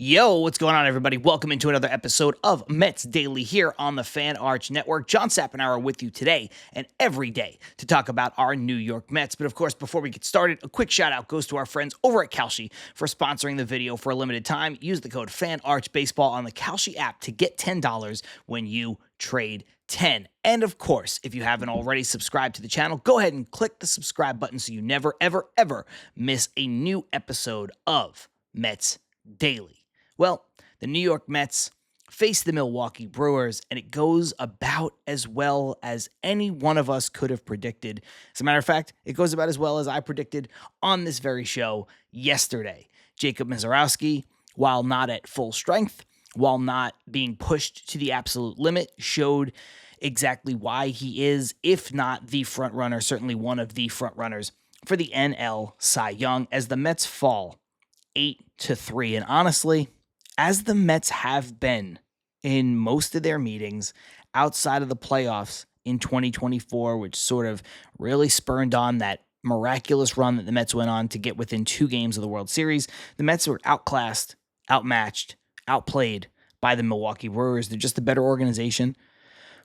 Yo, what's going on, everybody? Welcome into another episode of Mets Daily here on the Fan Arch Network. John Saponaro with you today and every day to talk about our New York Mets. But of course, before we get started, a quick shout out goes to our friends over at Kalshi for sponsoring the video for a limited time. Use the code FANARCHBASEBALL on the Kalshi app to get $10 when you trade 10. And of course, if you haven't already subscribed to the channel, go ahead and click the subscribe button so you never, ever, ever miss a new episode of Mets Daily. Well, the New York Mets face the Milwaukee Brewers, and it goes about as well as any one of us could have predicted. As a matter of fact, it goes about as well as I predicted on this very show yesterday. Jacob Misiorowski, while not at full strength, while not being pushed to the absolute limit, showed exactly why he is, if not the front runner, certainly one of the front runners for the NL Cy Young, as the Mets fall 8-3. And honestly, as the Mets have been in most of their meetings outside of the playoffs in 2024, which sort of really spurned on that miraculous run that the Mets went on to get within 2 games of the World Series, the Mets were outclassed, outmatched, outplayed by the Milwaukee Brewers. They're just a better organization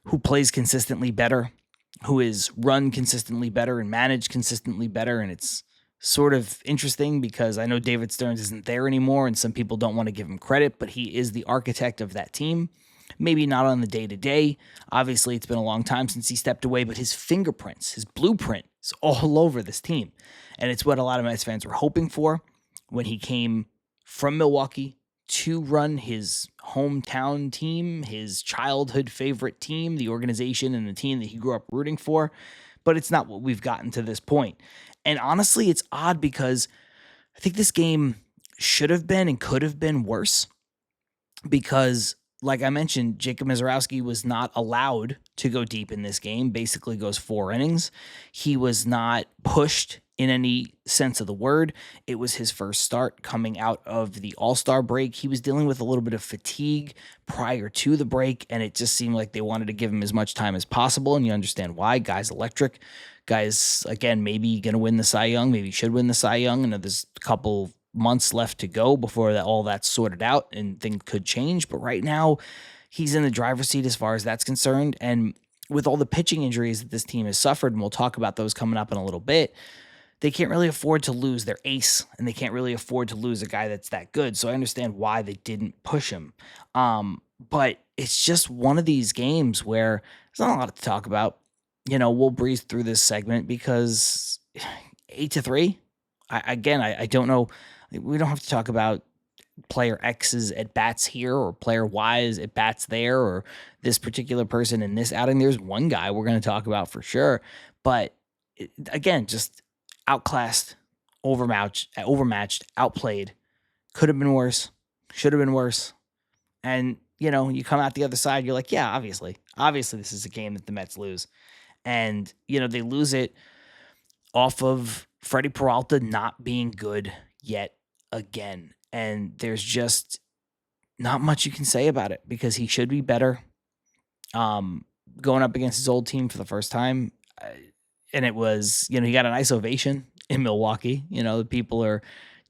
who plays consistently better, who is run consistently better and managed consistently better, and it's sort of interesting because I know David Stearns isn't there anymore and some people don't want to give him credit, but he is the architect of that team. Maybe not on the day-to-day. Obviously, it's been a long time since he stepped away, but his fingerprints, his blueprint is all over this team. And it's what a lot of Mets fans were hoping for when he came from Milwaukee to run his hometown team, his childhood favorite team, the organization and the team that he grew up rooting for. But it's not what we've gotten to this point. And honestly, it's odd because I think this game should have been and could have been worse because, like I mentioned, Jacob Misiorowski was not allowed to go deep in this game, basically goes 4 innings. He was not pushed in any sense of the word. It was his first start coming out of the All-Star break. He was dealing with a little bit of fatigue prior to the break, and it just seemed like they wanted to give him as much time as possible, and you understand why. Guy's electric. Guy's, again, maybe going to win the Cy Young, maybe should win the Cy Young, and there's a couple months left to go before all that's sorted out and things could change. But right now, he's in the driver's seat as far as that's concerned, and with all the pitching injuries that this team has suffered, and we'll talk about those coming up in a little bit, they can't really afford to lose their ace, and they can't really afford to lose a guy that's that good. So I understand why they didn't push him. But it's just one of these games where there's not a lot to talk about. You know, we'll breeze through this segment because 8-3, I don't know. We don't have to talk about player X's at bats here or player Y's at bats there or this particular person in this outing. There's one guy we're going to talk about for sure. But again, just outclassed, overmatched, outplayed. Could have been worse. Should have been worse. And, you know, you come out the other side, you're like, yeah, obviously this is a game that the Mets lose. And, you know, they lose it off of Freddie Peralta not being good yet again. And there's just not much you can say about it because he should be better. Going up against his old team for the first time. And it was, you know, he got a nice ovation in Milwaukee. You know, the people are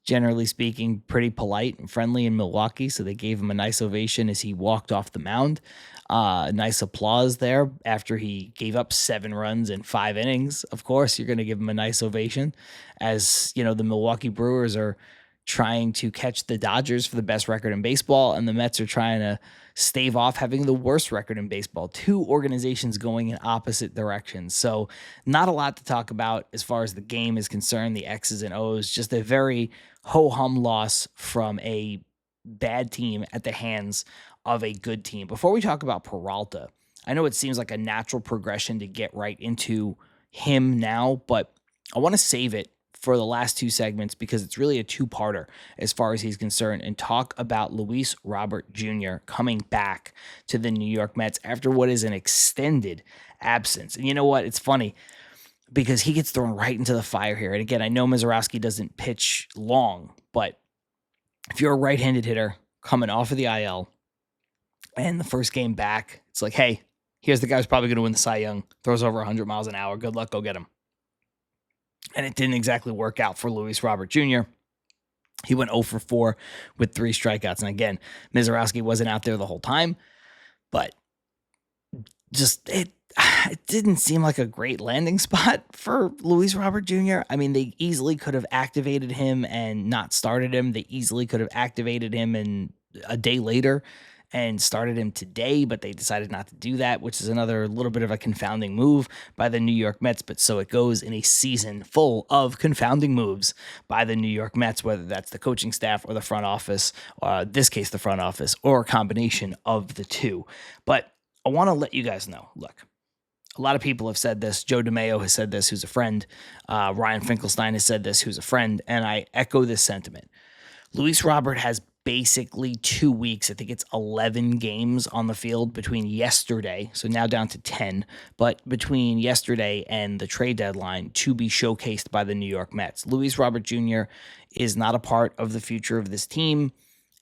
generally speaking pretty polite and friendly in Milwaukee. So they gave him a nice ovation as he walked off the mound. Nice applause there after he gave up 7 runs in 5 innings. Of course, you're going to give him a nice ovation as, you know, the Milwaukee Brewers are trying to catch the Dodgers for the best record in baseball, and the Mets are trying to stave off having the worst record in baseball. 2 organizations going in opposite directions. So not a lot to talk about as far as the game is concerned, the X's and O's, just a very ho-hum loss from a bad team at the hands of a good team. Before we talk about Peralta, I know it seems like a natural progression to get right into him now, but I want to save it for the last 2 segments because it's really a 2-parter as far as he's concerned, and talk about Luis Robert Jr. coming back to the New York Mets after what is an extended absence. And you know what? It's funny because he gets thrown right into the fire here. And again, I know Misiorowski doesn't pitch long, but if you're a right-handed hitter coming off of the IL and the first game back, it's like, hey, here's the guy who's probably going to win the Cy Young, throws over 100 miles an hour. Good luck, go get him. And it didn't exactly work out for Luis Robert Jr. He went 0 for 4 with 3 strikeouts. And again, Mizorowski wasn't out there the whole time, but just it didn't seem like a great landing spot for Luis Robert Jr. I mean, they easily could have activated him and not started him. They easily could have activated him and a day later and started him today, but they decided not to do that, which is another little bit of a confounding move by the New York Mets. But so it goes in a season full of confounding moves by the New York Mets, whether that's the coaching staff or the front office, this case, the front office, or a combination of the two. But I want to let you guys know, look, a lot of people have said this. Joe DeMayo has said this, who's a friend. Ryan Finkelstein has said this, who's a friend. And I echo this sentiment. Luis Robert has basically 2 weeks. I think it's 11 games on the field between yesterday, so now down to 10, but between yesterday and the trade deadline to be showcased by the New York Mets. Luis Robert Jr. is not a part of the future of this team.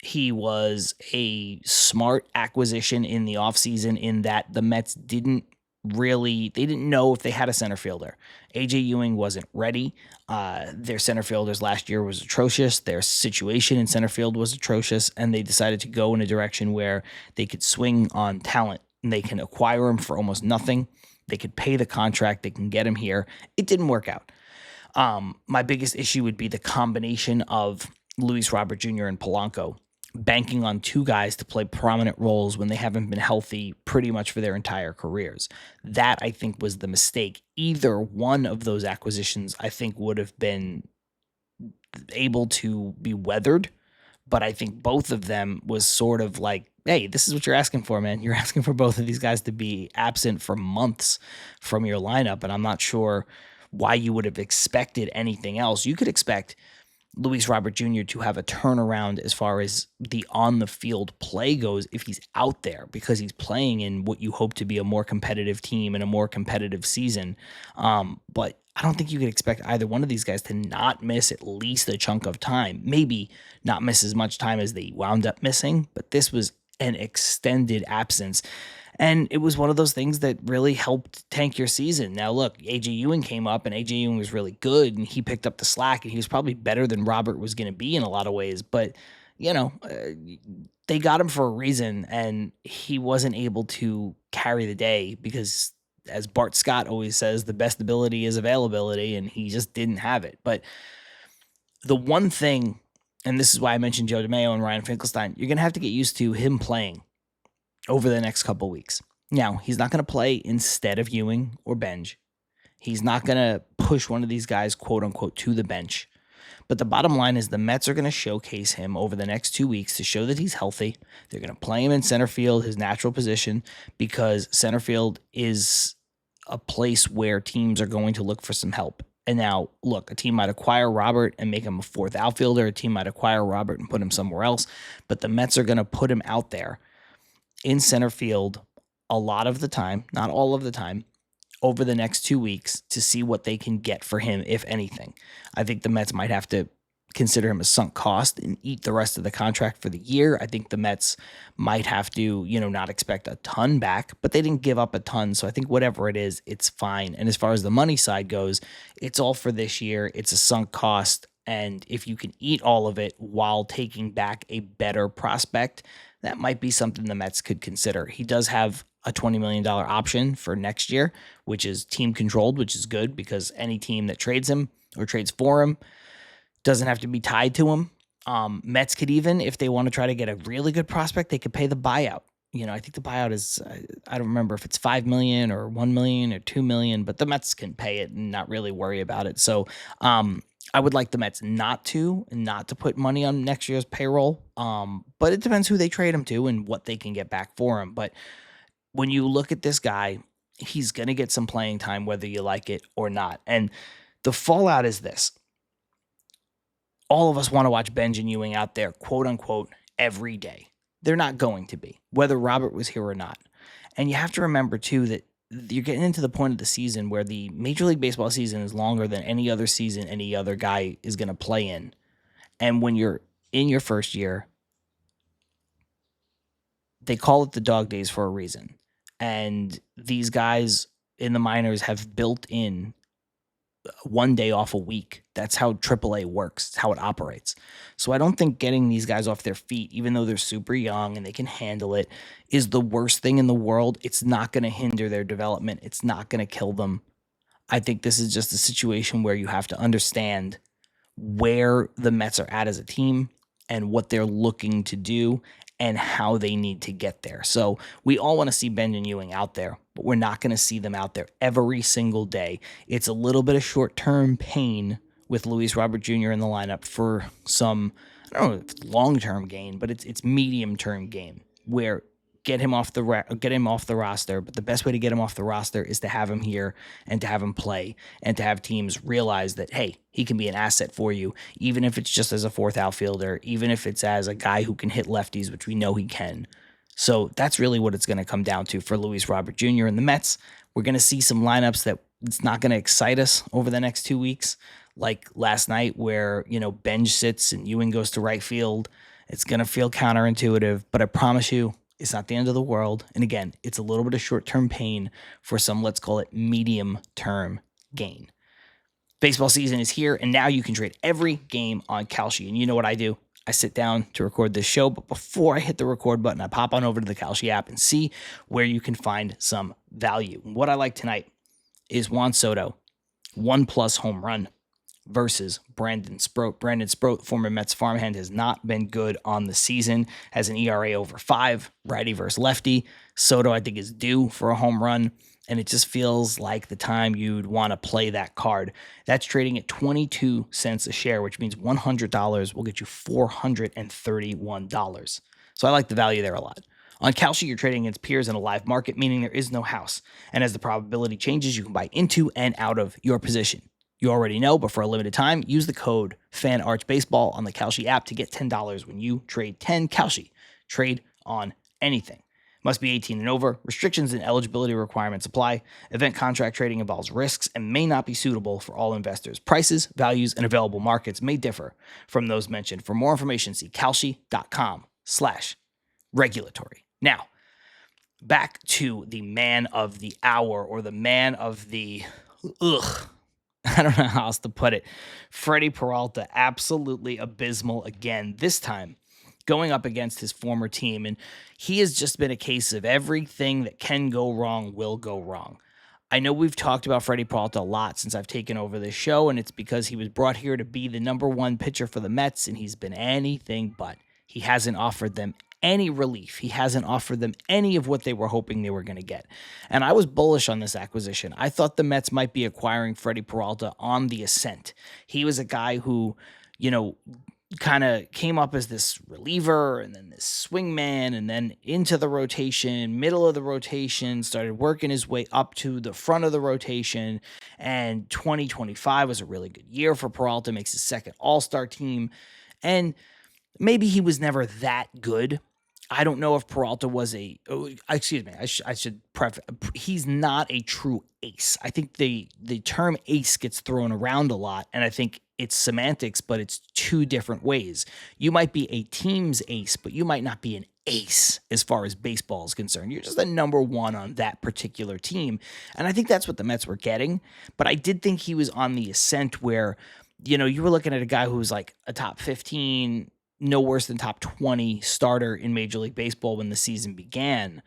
He was a smart acquisition in the offseason in that the Mets didn't know if they had a center fielder. AJ Ewing wasn't ready. Their center fielders last year was atrocious. Their situation in center field was atrocious, and they decided to go in a direction where they could swing on talent and they can acquire him for almost nothing. They could pay the contract. They can get him here. It didn't work out. My biggest issue would be the combination of Luis Robert Jr. and Polanco, banking on 2 guys to play prominent roles when they haven't been healthy pretty much for their entire careers. That, I think, was the mistake. Either one of those acquisitions, I think, would have been able to be weathered, but I think both of them was sort of like, hey, this is what you're asking for, man. You're asking for both of these guys to be absent for months from your lineup, and I'm not sure why you would have expected anything else. You could expect Luis Robert Jr. to have a turnaround as far as the on-the-field play goes if he's out there, because he's playing in what you hope to be a more competitive team and a more competitive season. But I don't think you could expect either one of these guys to not miss at least a chunk of time. Maybe not miss as much time as they wound up missing, but this was an extended absence. And it was one of those things that really helped tank your season. Now, look, AJ Ewing came up, and AJ Ewing was really good, and he picked up the slack, and he was probably better than Robert was going to be in a lot of ways. But, they got him for a reason, and he wasn't able to carry the day because, as Bart Scott always says, the best ability is availability, and he just didn't have it. But the one thing, and this is why I mentioned Joe DeMayo and Ryan Finkelstein, you're going to have to get used to him playing over the next couple weeks. Now, he's not going to play instead of Ewing or Benj. He's not going to push one of these guys, quote unquote, to the bench. But the bottom line is the Mets are going to showcase him over the next 2 weeks to show that he's healthy. They're going to play him in center field, his natural position, because center field is a place where teams are going to look for some help. And now, look, a team might acquire Robert and make him a 4th outfielder. A team might acquire Robert and put him somewhere else. But the Mets are going to put him out there in center field a lot of the time, not all of the time, over the next 2 weeks to see what they can get for him, if anything. I think the Mets might have to consider him a sunk cost and eat the rest of the contract for the year. I think the Mets might have to, not expect a ton back, but they didn't give up a ton. So I think whatever it is, it's fine. And as far as the money side goes, it's all for this year. It's a sunk cost. And if you can eat all of it while taking back a better prospect, that might be something the Mets could consider. He does have a $20 million option for next year, which is team controlled, which is good because any team that trades him or trades for him doesn't have to be tied to him. Mets could even, if they want to try to get a really good prospect, they could pay the buyout. I think the buyout is, I don't remember if it's $5 million or $1 million or $2 million, but the Mets can pay it and not really worry about it. So, I would like the Mets not to put money on next year's payroll. But it depends who they trade him to and what they can get back for him. But when you look at this guy, he's going to get some playing time, whether you like it or not. And the fallout is this. All of us want to watch Benj and Ewing out there, quote unquote, every day. They're not going to be, whether Robert was here or not. And you have to remember, too, that you're getting into the point of the season where the Major League Baseball season is longer than any other season any other guy is going to play in. And when you're in your first year, they call it the dog days for a reason. And these guys in the minors have built in one day off a week. That's how AAA works. It's how it operates. So I don't think getting these guys off their feet, even though they're super young and they can handle it, is the worst thing in the world. It's not going to hinder their development. It's not going to kill them. I think this is just a situation where you have to understand where the Mets are at as a team and what they're looking to do and how they need to get there. So we all want to see Ben and Ewing out there, but we're not going to see them out there every single day. It's a little bit of short-term pain with Luis Robert Jr. in the lineup for some, I don't know if it's long-term gain, but it's medium-term gain where get him off the roster. But the best way to get him off the roster is to have him here and to have him play and to have teams realize that, hey, he can be an asset for you, even if it's just as a fourth outfielder, even if it's as a guy who can hit lefties, which we know he can. So that's really what it's going to come down to for Luis Robert Jr. and the Mets. We're going to see some lineups that it's not going to excite us over the next 2 weeks, like last night where, Benj sits and Ewing goes to right field. It's going to feel counterintuitive, but I promise you, it's not the end of the world. And again, it's a little bit of short-term pain for some, let's call it medium-term gain. Baseball season is here, and now you can trade every game on Kalshi. And you know what I do? I sit down to record this show, but before I hit the record button, I pop on over to the Kalshi app and see where you can find some value. What I like tonight is Juan Soto, 1+ home run versus Brandon Sproat. Brandon Sproat, former Mets farmhand, has not been good on the season, has an ERA over 5, righty versus lefty. Soto, I think, is due for a home run, and it just feels like the time you'd want to play that card. That's trading at 22 cents a share, which means $100 will get you $431. So I like the value there a lot. On Kalshi, you're trading against peers in a live market, meaning there is no house. And as the probability changes, you can buy into and out of your position. You already know, but for a limited time, use the code FANARCHBASEBALL on the Kalshi app to get $10 when you trade 10 Kalshi. Trade on anything. Must be 18 and over. Restrictions and eligibility requirements apply. Event contract trading involves risks and may not be suitable for all investors. Prices, values, and available markets may differ from those mentioned. For more information, see kalshi.com/regulatory. Now, back to the man of the hour, or the man of the I don't know how else to put it. Freddie Peralta, absolutely abysmal again, this time going up against his former team. And he has just been a case of everything that can go wrong will go wrong. I know we've talked about Freddie Peralta a lot since I've taken over this show, and it's because he was brought here to be the number one pitcher for the Mets, and he's been anything but. He hasn't offered them any relief. He hasn't offered them any of what they were hoping they were going to get. And I was bullish on this acquisition. I thought the Mets might be acquiring Freddie Peralta on the ascent. He was a guy who, kind of came up as this reliever and then this swingman and then into the rotation, middle of the rotation, started working his way up to the front of the rotation. And 2025 was a really good year for Peralta, makes his second All-Star team. And maybe he was never that good. I don't know if Peralta was I should preface, he's not a true ace. I think the term ace gets thrown around a lot, and I think it's semantics, but it's two different ways. You might be a team's ace, but you might not be an ace as far as baseball is concerned. You're just the number one on that particular team, and I think that's what the Mets were getting, but I did think he was on the ascent where, you were looking at a guy who was like a top 15, no worse than top 20 starter in Major League Baseball when the season began.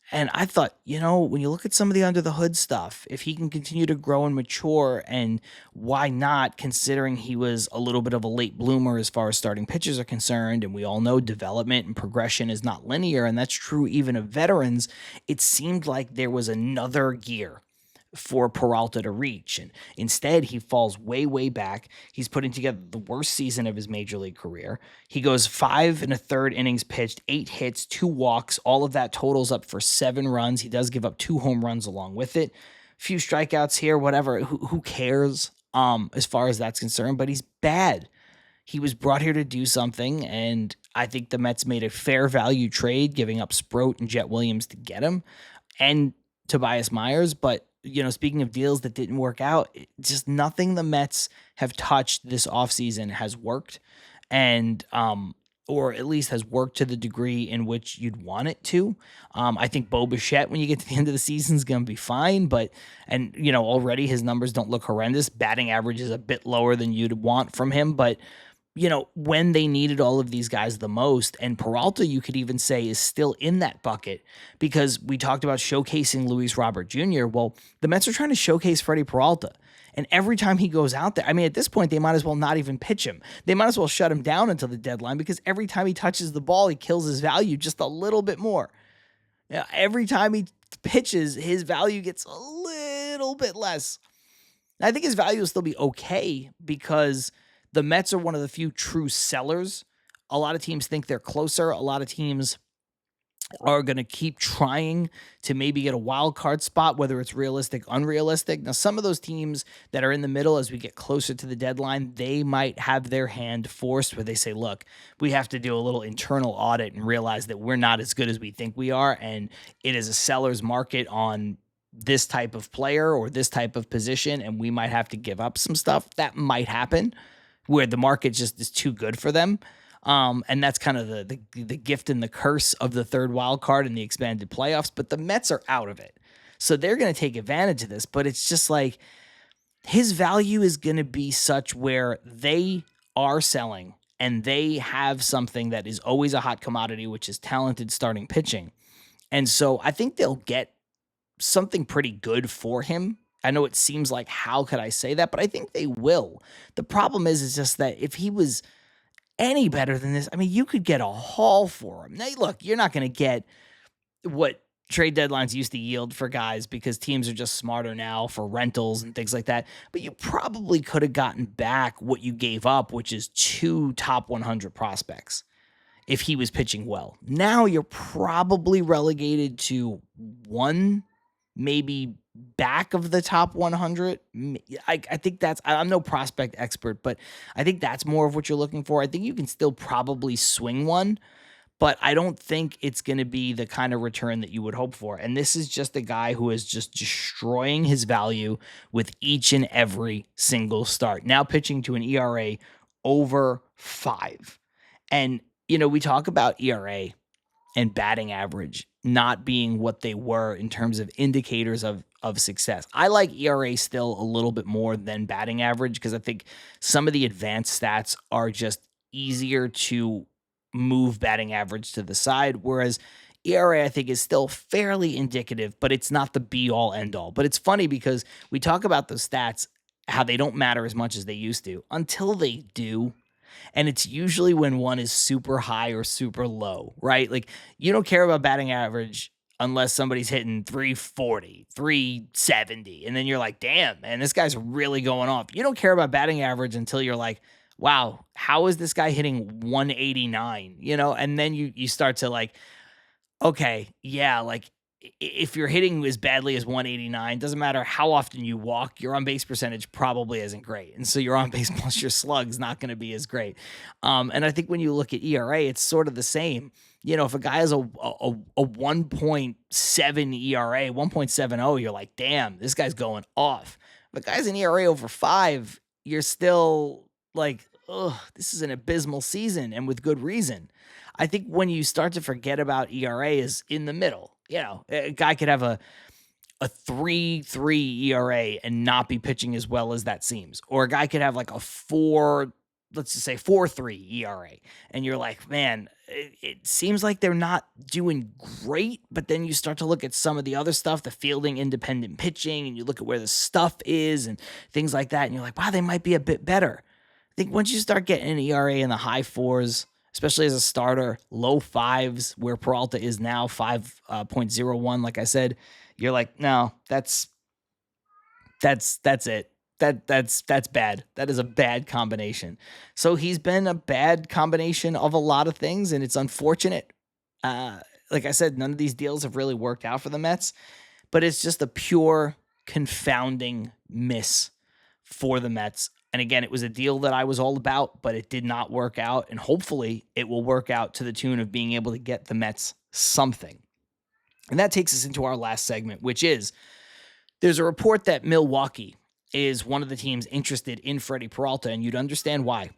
And I thought, when you look at some of the under the hood stuff, if he can continue to grow and mature, and why not, considering he was a little bit of a late bloomer as far as starting pitchers are concerned, and we all know development and progression is not linear, and that's true even of veterans, it seemed like there was another gear for Peralta to reach. And instead, he falls way, way back. He's putting together the worst season of his major league career. He goes 5 1/3 innings pitched, 8 hits, 2 walks. All of that totals up for 7 runs. He does give up 2 home runs along with it. A few strikeouts here, whatever. Who cares as far as that's concerned? But he's bad. He was brought here to do something, and I think the Mets made a fair value trade, giving up Sproat and Jet Williams to get him, and Tobias Myers. But speaking of deals that didn't work out, just nothing the Mets have touched this offseason has worked. And or at least has worked to the degree in which you'd want it to. I think Bo Bichette, when you get to the end of the season, is going to be fine. Already his numbers don't look horrendous. Batting average is a bit lower than you'd want from him. But, when they needed all of these guys the most, and Peralta, you could even say, is still in that bucket because we talked about showcasing Luis Robert Jr. Well, the Mets are trying to showcase Freddie Peralta. And every time he goes out there, at this point, they might as well not even pitch him. They might as well shut him down until the deadline because every time he touches the ball, he kills his value just a little bit more. Every time he pitches, his value gets a little bit less. I think his value will still be okay because the Mets are one of the few true sellers. A lot of teams think they're closer. A lot of teams are going to keep trying to maybe get a wild card spot, whether it's realistic, unrealistic. Now, some of those teams that are in the middle as we get closer to the deadline, they might have their hand forced where they say, look, we have to do a little internal audit and realize that we're not as good as we think we are. And it is a seller's market on this type of player or this type of position. And we might have to give up some stuff. That might happen where the market just is too good for them. And that's kind of the gift and the curse of the third wild card in the expanded playoffs. But the Mets are out of it. So they're going to take advantage of this. But it's just like his value is going to be such where they are selling and they have something that is always a hot commodity, which is talented starting pitching. And so I think they'll get something pretty good for him. I know it seems like, how could I say that? But I think they will. The problem is just that if he was any better than this, you could get a haul for him. Now, look, you're not going to get what trade deadlines used to yield for guys because teams are just smarter now for rentals and things like that. But you probably could have gotten back what you gave up, which is 2 top 100 prospects if he was pitching well. Now you're probably relegated to 1, maybe back of the top 100. I think I'm no prospect expert, but I think that's more of what you're looking for. I think you can still probably swing one, but I don't think it's going to be the kind of return that you would hope for. And this is just a guy who is just destroying his value with each and every single start. Now pitching to an ERA over 5. And, we talk about ERA and batting average not being what they were in terms of indicators of success. I like ERA still a little bit more than batting average because I think some of the advanced stats are just easier to move batting average to the side, whereas ERA I think is still fairly indicative, but it's not the be-all, end-all. But it's funny because we talk about those stats, how they don't matter as much as they used to until they do. And it's usually when one is super high or super low, right? Like you don't care about batting average unless somebody's hitting 340, 370. And then you're like, damn, man, this guy's really going off. You don't care about batting average until you're like, wow, how is this guy hitting 189? And then you start to like, okay, yeah, like if you're hitting as badly as 189, doesn't matter how often you walk, your on-base percentage probably isn't great. And so your on-base plus your slug's not going to be as great. And I think when you look at ERA, it's sort of the same. If a guy has a 1.7 ERA, 1.70, you're like, damn, this guy's going off. If a guy's an ERA over 5, you're still like, ugh, this is an abysmal season, and with good reason. I think when you start to forget about ERA is in the middle. A guy could have a 3.3 ERA and not be pitching as well as that seems. Or a guy could have like a 4, let's just say 4.3 ERA. And you're like, man, it seems like they're not doing great. But then you start to look at some of the other stuff, the fielding, independent pitching, and you look at where the stuff is and things like that. And you're like, wow, they might be a bit better. I think once you start getting an ERA in the high 4s, especially as a starter, low 5s, where Peralta is now 5.01. Like I said, you're like, no, that's it. That's bad. That is a bad combination. So he's been a bad combination of a lot of things, and it's unfortunate. Like I said, none of these deals have really worked out for the Mets, but it's just a pure confounding miss for the Mets. And again, it was a deal that I was all about, but it did not work out. And hopefully it will work out to the tune of being able to get the Mets something. And that takes us into our last segment, which is there's a report that Milwaukee is one of the teams interested in Freddie Peralta, and you'd understand why.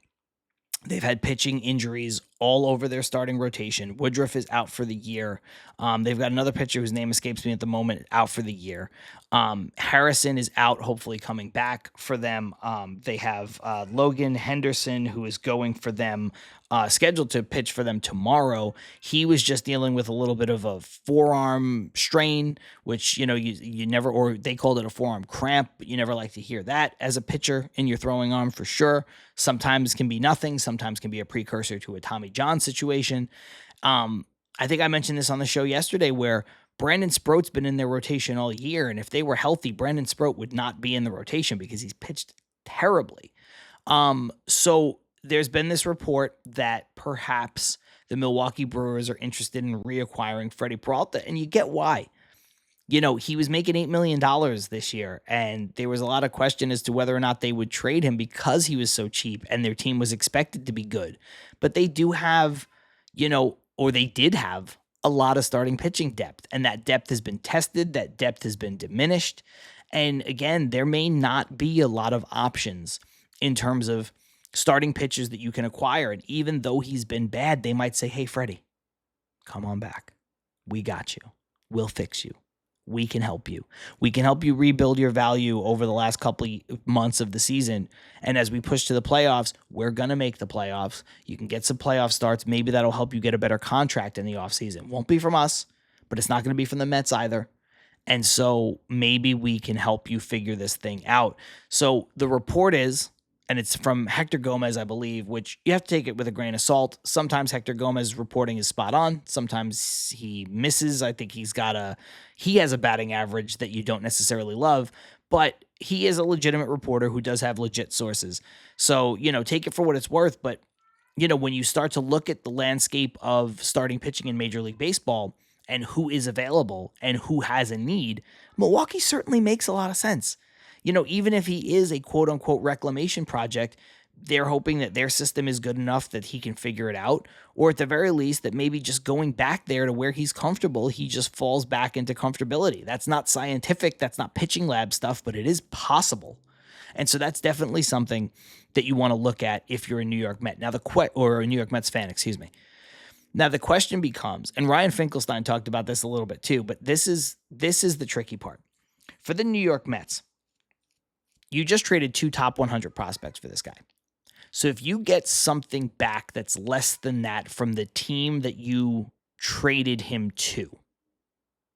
They've had pitching injuries all over their starting rotation. Woodruff is out for the year. They've got another pitcher whose name escapes me at the moment, out for the year. Harrison is out, hopefully coming back for them. They have Logan Henderson, who is going for them, scheduled to pitch for them tomorrow. He was just dealing with a little bit of a forearm strain, which, you never, or they called it a forearm cramp, but you never like to hear that as a pitcher in your throwing arm for sure. Sometimes can be nothing, sometimes can be a precursor to a Tommy John situation. I think I mentioned this on the show yesterday where Brandon Sproat's been in their rotation all year, and if they were healthy, Brandon Sproat would not be in the rotation because he's pitched terribly. So there's been this report that perhaps the Milwaukee Brewers are interested in reacquiring Freddie Peralta, and you get why. He was making $8 million this year, and there was a lot of question as to whether or not they would trade him because he was so cheap and their team was expected to be good. But they do have, or they did have a lot of starting pitching depth, and that depth has been tested, that depth has been diminished. And again, there may not be a lot of options in terms of starting pitchers that you can acquire. And even though he's been bad, they might say, hey, Freddie, come on back. We got you. We'll fix you. We can help you. We can help you rebuild your value over the last couple of months of the season. And as we push to the playoffs, we're going to make the playoffs. You can get some playoff starts. Maybe that'll help you get a better contract in the offseason. Won't be from us, but it's not going to be from the Mets either. And so maybe we can help you figure this thing out. So the report is, and it's from Hector Gomez, I believe, which you have to take it with a grain of salt. Sometimes Hector Gomez's reporting is spot on. Sometimes he misses. I think he has a batting average that you don't necessarily love, but he is a legitimate reporter who does have legit sources. So, take it for what it's worth. But, when you start to look at the landscape of starting pitching in Major League Baseball and who is available and who has a need, Milwaukee certainly makes a lot of sense. Even if he is a quote unquote reclamation project, they're hoping that their system is good enough that he can figure it out, or at the very least that maybe just going back there to where he's comfortable, he just falls back into comfortability. That's not scientific, that's not pitching lab stuff, but it is possible. And so that's definitely something that you want to look at if you're a New York Met. Now or a New York Mets fan, excuse me. Now the question becomes, and Ryan Finkelstein talked about this a little bit too, but this is the tricky part. For the New York Mets, you just traded 2 top 100 prospects for this guy. So if you get something back that's less than that from the team that you traded him to,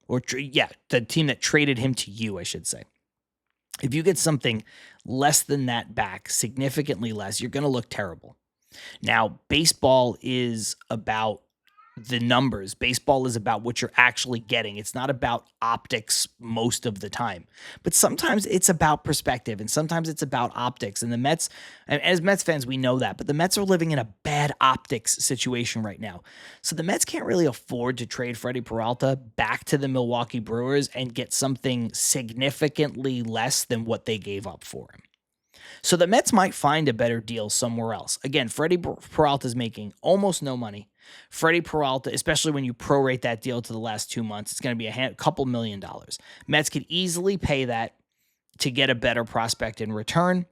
the team that traded him to you, I should say. If you get something less than that back, significantly less, you're going to look terrible. Now, baseball is about the numbers. Baseball is about what you're actually getting. It's not about optics most of the time, but sometimes it's about perspective and sometimes it's about optics. And the Mets, and as Mets fans, we know that, but the Mets are living in a bad optics situation right now. So the Mets can't really afford to trade Freddie Peralta back to the Milwaukee Brewers and get something significantly less than what they gave up for him. So the Mets might find a better deal somewhere else. Again, Freddie Peralta is making almost no money. Freddie Peralta, especially when you prorate that deal to the last 2 months, it's going to be a couple $1 million. Mets could easily pay that to get a better prospect in return.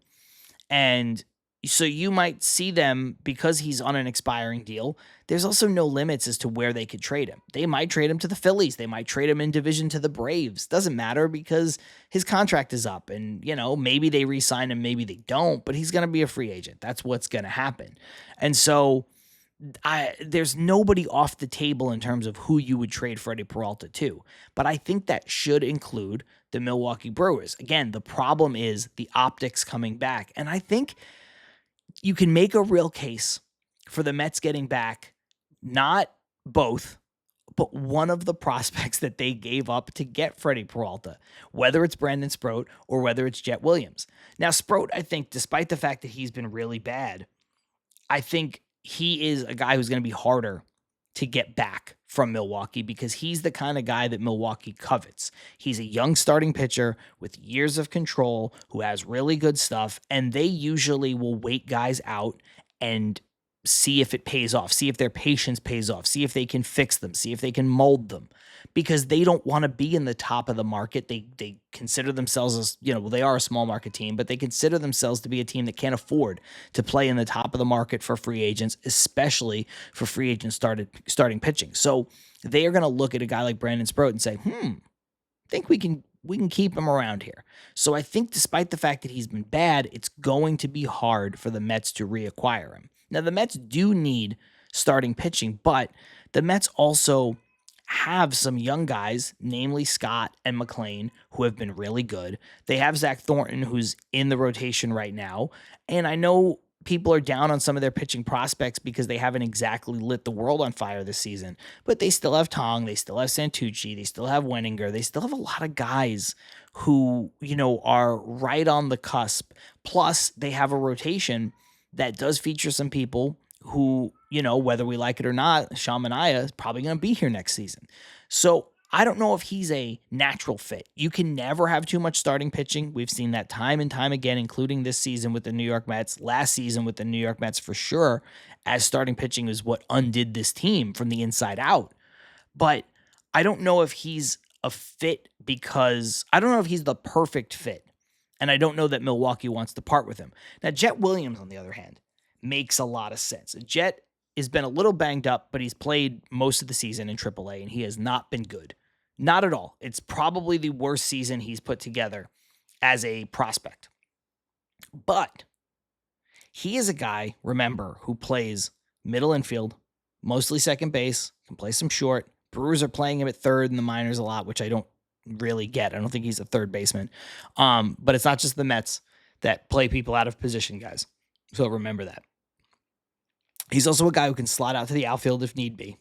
And so you might see them, because he's on an expiring deal, there's also no limits as to where they could trade him. They might trade him to the Phillies. They might trade him in division to the Braves. Doesn't matter because his contract is up and, maybe they re-sign him, maybe they don't, but he's going to be a free agent. That's what's going to happen. And so there's nobody off the table in terms of who you would trade Freddie Peralta to, but I think that should include the Milwaukee Brewers. Again, the problem is the optics coming back. And I think you can make a real case for the Mets getting back not both, but one of the prospects that they gave up to get Freddie Peralta, whether it's Brandon Sproat or whether it's Jet Williams. Now, Sproat, I think, despite the fact that he's been really bad, I think he is a guy who's going to be harder to get back from Milwaukee because he's the kind of guy that Milwaukee covets. He's a young starting pitcher with years of control who has really good stuff, and they usually will wait guys out and see if it pays off, see if their patience pays off, see if they can fix them, see if they can mold them, because they don't want to be in the top of the market. They consider themselves as, well, they are a small market team, but they consider themselves to be a team that can't afford to play in the top of the market for free agents, especially for free agents starting pitching. So they are going to look at a guy like Brandon Sproat and say, I think we can keep him around here. So I think despite the fact that he's been bad, it's going to be hard for the Mets to reacquire him. Now, the Mets do need starting pitching, but the Mets also have some young guys, namely Scott and McLean, who have been really good. They have Zach Thornton, who's in the rotation right now. And I know people are down on some of their pitching prospects because they haven't exactly lit the world on fire this season. But they still have Tong, they still have Santucci, they still have Wenninger, they still have a lot of guys who, are right on the cusp. Plus, they have a rotation that does feature some people who, whether we like it or not, Sean Manaea is probably going to be here next season. So I don't know if he's a natural fit. You can never have too much starting pitching. We've seen that time and time again, including this season with the New York Mets, last season with the New York Mets for sure, as starting pitching is what undid this team from the inside out. But I don't know if he's a fit because I don't know if he's the perfect fit. And I don't know that Milwaukee wants to part with him. Now, Jet Williams, on the other hand, makes a lot of sense. Jet has been a little banged up, but he's played most of the season in AAA, and he has not been good. Not at all. It's probably the worst season he's put together as a prospect. But he is a guy, remember, who plays middle infield, mostly second base, can play some short. Brewers are playing him at third in the minors a lot, which I don't really get. I don't think he's a third baseman. But it's not just the Mets that play people out of position, guys. So remember that. He's also a guy who can slide out to the outfield if need be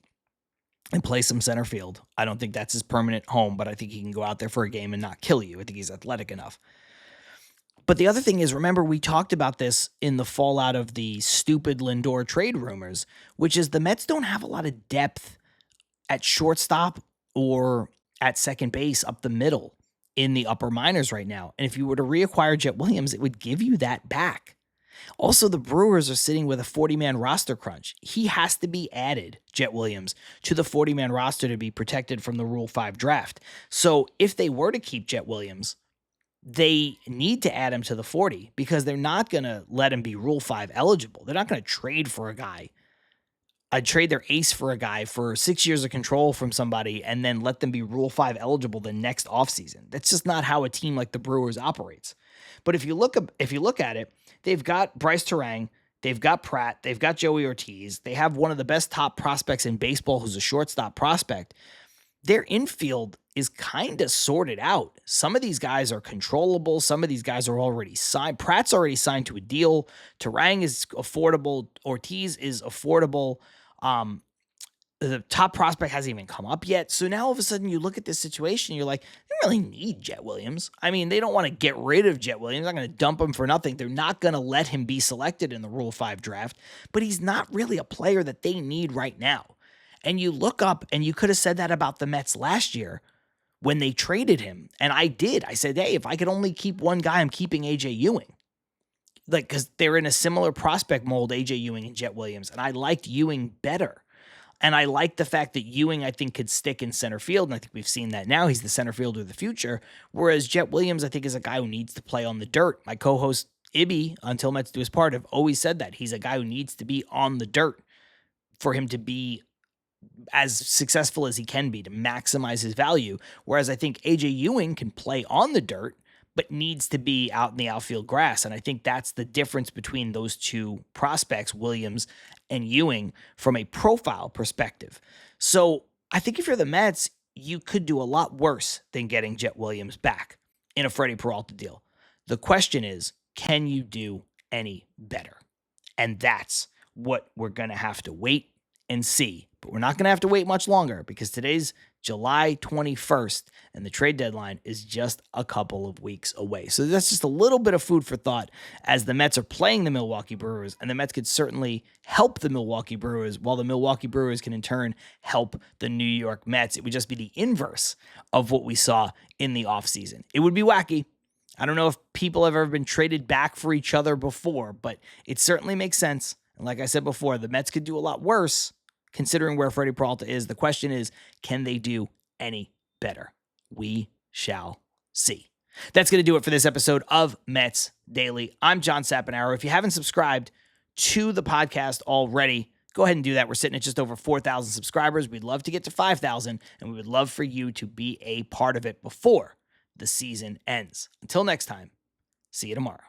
and play some center field. I don't think that's his permanent home, but I think he can go out there for a game and not kill you. I think he's athletic enough. But the other thing is, remember, we talked about this in the fallout of the stupid Lindor trade rumors, which is the Mets don't have a lot of depth at shortstop or at second base up the middle in the upper minors right now. And if you were to reacquire Jet Williams, it would give you that back. Also, the Brewers are sitting with a 40-man roster crunch. He has to be added, Jet Williams, to the 40-man roster to be protected from the Rule 5 draft. So if they were to keep Jet Williams, they need to add him to the 40 because they're not going to let him be Rule 5 eligible. They're not going to trade for a guy. I'd trade their ace for a guy for 6 years of control from somebody and then let them be Rule 5 eligible the next offseason. That's just not how a team like the Brewers operates. But if you look at it, they've got Bryce Terang, they've got Pratt, they've got Joey Ortiz. They have one of the best top prospects in baseball who's a shortstop prospect. Their infield is kind of sorted out. Some of these guys are controllable. Some of these guys are already signed. Pratt's already signed to a deal. Terang is affordable. Ortiz is affordable. The top prospect hasn't even come up yet. So now all of a sudden you look at this situation, you're like, they don't really need Jet Williams. I mean, they don't want to get rid of Jet Williams. They're not going to dump him for nothing. They're not going to let him be selected in the Rule 5 draft, but he's not really a player that they need right now. And you look up, and you could have said that about the Mets last year when they traded him. And I did. I said, hey, if I could only keep one guy, I'm keeping A.J. Ewing. Because they're in a similar prospect mold, A.J. Ewing and Jet Williams. And I liked Ewing better. And I like the fact that Ewing, I think, could stick in center field, and I think we've seen that now. He's the center fielder of the future, whereas Jet Williams, I think, is a guy who needs to play on the dirt. My co-host, Ibby, Until Mets Do His Part, have always said that. He's a guy who needs to be on the dirt for him to be as successful as he can be, to maximize his value, whereas I think A.J. Ewing can play on the dirt, but needs to be out in the outfield grass. And I think that's the difference between those two prospects, Williams and Ewing, from a profile perspective. So I think if you're the Mets, you could do a lot worse than getting Jet Williams back in a Freddie Peralta deal. The question is, can you do any better? And that's what we're going to have to wait and see. But we're not going to have to wait much longer because today's July 21st, and the trade deadline is just a couple of weeks away. So that's just a little bit of food for thought as the Mets are playing the Milwaukee Brewers, and the Mets could certainly help the Milwaukee Brewers, while the Milwaukee Brewers can in turn help the New York Mets. It would just be the inverse of what we saw in the offseason. It would be wacky. I don't know if people have ever been traded back for each other before, but it certainly makes sense. And like I said before, the Mets could do a lot worse considering where Freddie Peralta is. The question is, can they do any better? We shall see. That's going to do it for this episode of Mets Daily. I'm John Saponaro. If you haven't subscribed to the podcast already, go ahead and do that. We're sitting at just over 4,000 subscribers. We'd love to get to 5,000, and we would love for you to be a part of it before the season ends. Until next time, see you tomorrow.